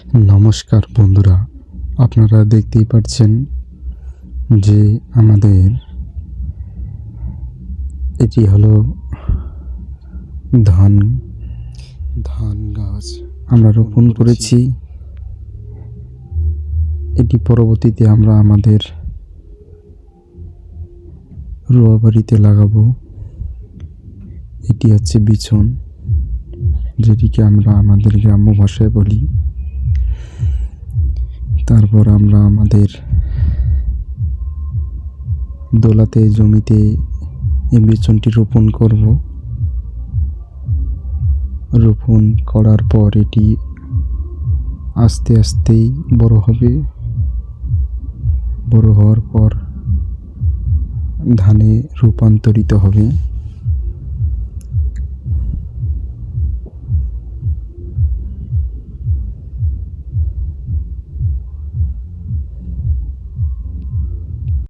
নমস্কার বন্ধুরা, আপনারা দেখতেই পাচ্ছেন যে আমাদের এটি হলো ধান গাছ আমরা রোপণ করেছি। এটি পরবর্তীতে আমরা আমাদের রোয়া বাড়িতে লাগাবো। এটি হচ্ছে বিছন, যেটিকে আমরা আমাদের গ্রাম্য ভাষায় বলি। তারপর আমরা আমাদের দোলাতে জমিতে এই বিছনটি রোপণ করব। রোপণ করার পর এটি আস্তে আস্তেই বড় হবে। বড় হওয়ার পর ধানে রূপান্তরিত হবে।